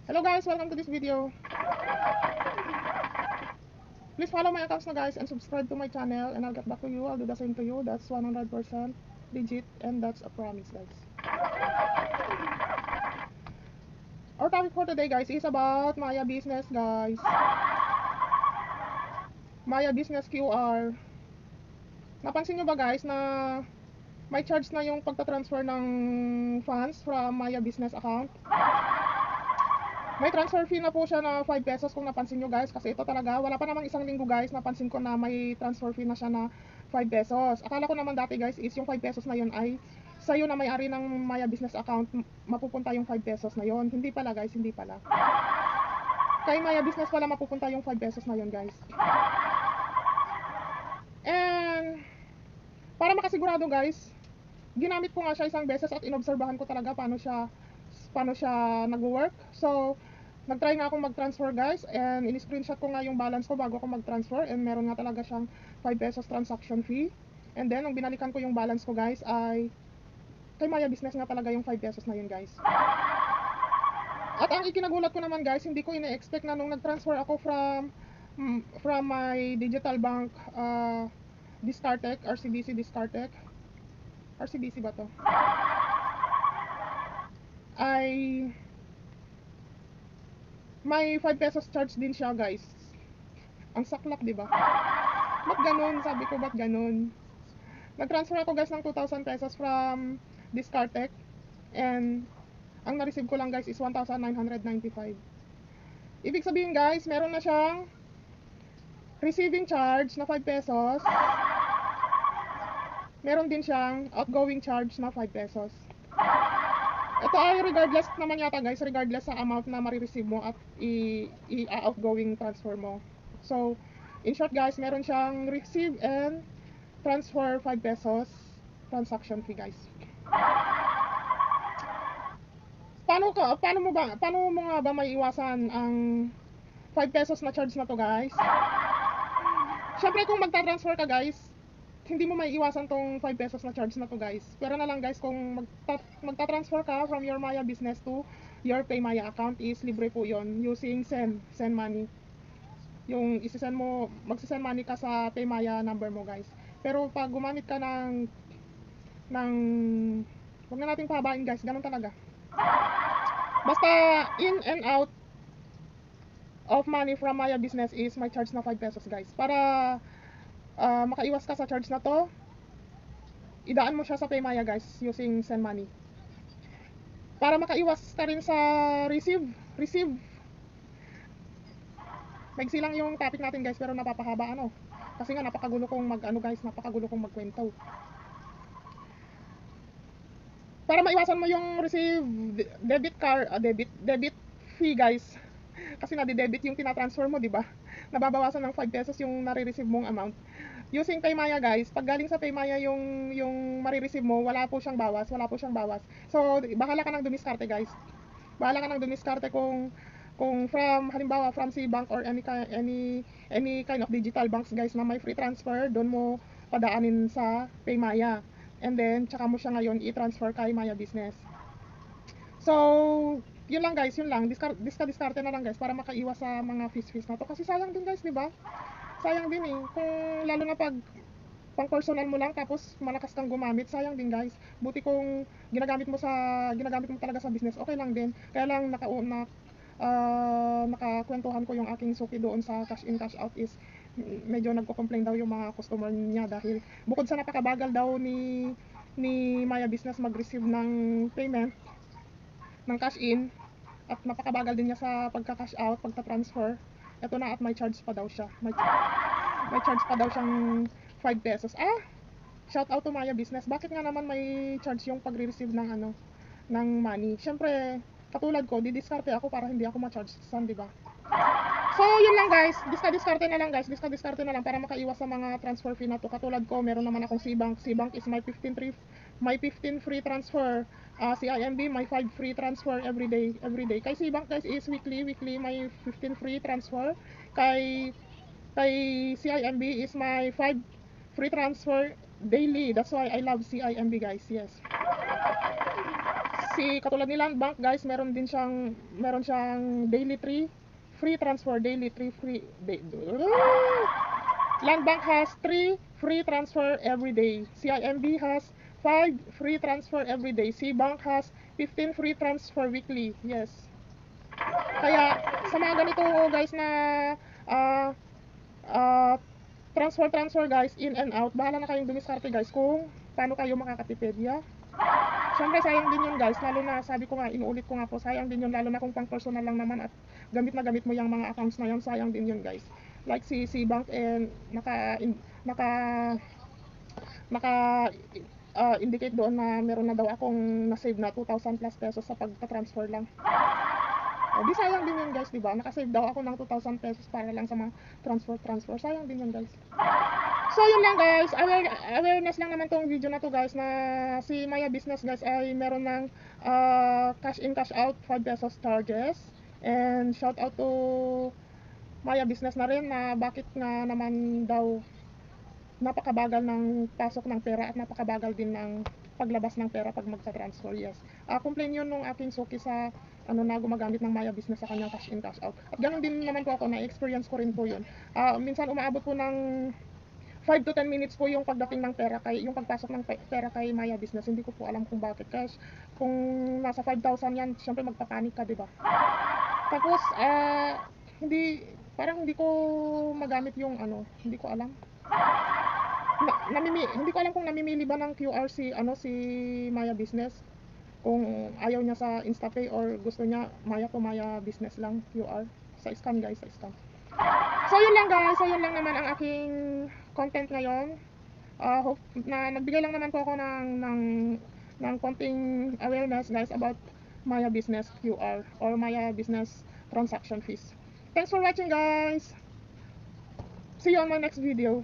Hello guys, welcome to this video. Please follow my accounts na guys and subscribe to my channel and I'll get back to you. I'll do the same to you. That's 100% legit and that's a promise guys. Our topic for today guys is about Maya Business guys. Maya Business QR. Napansin nyo ba guys na may charge na yung pagta-transfer ng funds from Maya Business account? May transfer fee na po siya na 5 pesos kung napansin nyo guys. Kasi ito talaga, wala pa namang isang linggo guys, napansin ko na may transfer fee na siya na 5 pesos. Akala ko naman dati guys is yung 5 pesos na yun ay sa'yo na may-ari ng Maya Business account, mapupunta yung 5 pesos na yun. Hindi pala guys, hindi pala. Kay Maya Business pala mapupunta yung 5 pesos na yun guys. And para makasigurado guys, ginamit ko nga siya isang beses at inobserbahan ko talaga paano siya nag-work. So, nag-try nga akong mag-transfer guys and in-screenshot ko nga yung balance ko bago ako mag-transfer and meron nga talaga siyang 5 pesos transaction fee. And then, nung binalikan ko yung balance ko guys ay kay Maya Business nga talaga yung 5 pesos na yun guys. At ang ikinagulat ko naman guys, hindi ko ina-expect na nung nag-transfer ako from my digital bank Discartec, RCBC Discartec. RCBC ba to? Ay may 5 pesos charge din siya guys. Ang saklap diba? Ba't ganun? Sabi ko ba't ganun? Nag-transfer ako guys ng 2,000 pesos from Discartec and ang na-receive ko lang guys is 1,995. Ibig sabihin guys, meron na siyang receiving charge na 5 pesos. Meron din siyang outgoing charge na 5 pesos. Ito ay regardless naman yata guys, regardless sa amount na marireceive mo at i-outgoing transfer mo. So, in short guys, meron siyang receive and transfer 5 pesos transaction fee guys. Paano mo nga ba maiiwasan ang 5 pesos na charge na to guys? Syempre kung magta-transfer ka guys, hindi mo maiiwasan tong 5 pesos na charge na to guys. Pero na lang guys, kung magta-transfer ka from your Maya Business to your PayMaya account is libre po yon using send money. Yung isi-send mo, magsi-send money ka sa PayMaya number mo guys. Pero pag gumamit ka ng wag na nating pahabain guys, ganun talaga. Basta in and out of money from Maya Business is may charge na 5 pesos guys. Para makaiwas ka sa charge na to, idaan mo siya sa PayMaya guys using send money. Para makaiwas ka rin sa receive. Maigsi lang yung topic natin guys pero napapahaba ano. Kasi nga napakagulo kong magkwento. Para maiwasan mo yung receive debit fee guys. Kasi na-debit yung tinatransfer mo, di ba? Nababawasan ng 5 pesos yung nare-receive mong amount. Using PayMaya guys, pag galing sa PayMaya yung marireceive mo, wala po siyang bawas. So, bahala ka nang dumiskarte guys. Bahala ka nang dumiskarte kung halimbawa from Cbank or any kind of digital banks guys na may free transfer, doon mo padaanin sa PayMaya. And then, tsaka mo siya ngayon i-transfer kay Maya Business. So, yun lang guys, diskarte na lang guys para makaiwas sa mga fees na to. Kasi sayang din guys, di ba? Sayang din eh. Kung lalo na pag pang personal mo lang tapos malakas kang gumamit, sayang din guys. Buti kung ginagamit mo talaga sa business, okay lang din. Kaya lang nakakwentuhan ko yung aking suki doon sa cash in cash out is medyo nagko-complain daw yung mga customer niya dahil bukod sa napakabagal daw ni Maya Business mag-receive ng payment ng cash in at napakabagal din niya sa pagka-cash out, pagta-transfer. Ito na at may charge pa daw siya. May charge pa daw siyang 5 pesos. Shout out to Maya Business. Bakit nga naman may charge yung pagre-receive ng money? Syempre, katulad ko, didiskarte ako para hindi ako ma-charge sa, di ba? So, yun lang guys. Diskarte na lang para makaiwas sa mga transfer fee na to. Katulad ko, meron naman akong Cbank. Cbank is my 15 free transfer. CIMB, my 5 free transfer every day. Kay Cbank guys is weekly may 15 free transfer. Kay CIMB is my 5 free transfer daily. That's why I love CIMB guys. Yes. Si katulad ni Land Bank guys, meron siyang daily 3 free transfer, daily 3 free Land Bank has 3 free transfer every day. CIMB has 5 free transfer every day. C-Bank has 15 free transfer weekly. Yes. Kaya sa mga ganito guys na ah, transfer guys, in and out, bahala na kayong dumiskarte guys kung paano kayo makakatipid. Yeah? Siyempre sayang din yun guys, lalo na sabi ko nga, inuulit ko nga po, sayang din yun lalo na kung pang personal lang naman at gamit na gamit mo yung mga accounts na yan, sayang din yun guys. Like si C-Bank and indicate doon na meron na daw akong na-save na 2,000 plus pesos sa pagta-transfer lang. Di sayang din yun guys, diba? Nakasave daw ako ng 2,000 pesos para lang sa mga transfer. Sayang din yun guys. So yun lang guys, awareness lang naman tong video na to guys, na si Maya Business guys ay meron ng cash in cash out 5 pesos charges. And shout out to Maya Business na rin na bakit nga naman daw napakabagal ng pasok ng pera at napakabagal din ng paglabas ng pera pag magta-transfer. Yes. Complain yun nung aking suki sa na gumagamit ng Maya Business sa kanyang cash in cash out. At ganoon din naman po ako, na experience ko rin po yun. Minsan umaabot po ng 5 to 10 minutes po yung pagdating ng pera yung pagpasok ng pera kay Maya Business. Hindi ko po alam kung bakit. Kasi kung nasa 5,000 yan, syempre magpapanik ka, 'di ba? Tapos parang hindi ko magamit yung hindi ko alam. Hindi ko alam kung namimili ba ng QR si Maya Business. Kung ayaw niya sa InstaPay or gusto niya Maya to Maya Business lang QR. Sa scan guys, sa scan. So yun lang guys, so yun lang naman ang aking content ngayon. Hope na nagbigay lang naman po ako ng konting awareness guys about Maya Business QR or Maya Business transaction fees. Thanks for watching guys. See you on my next video.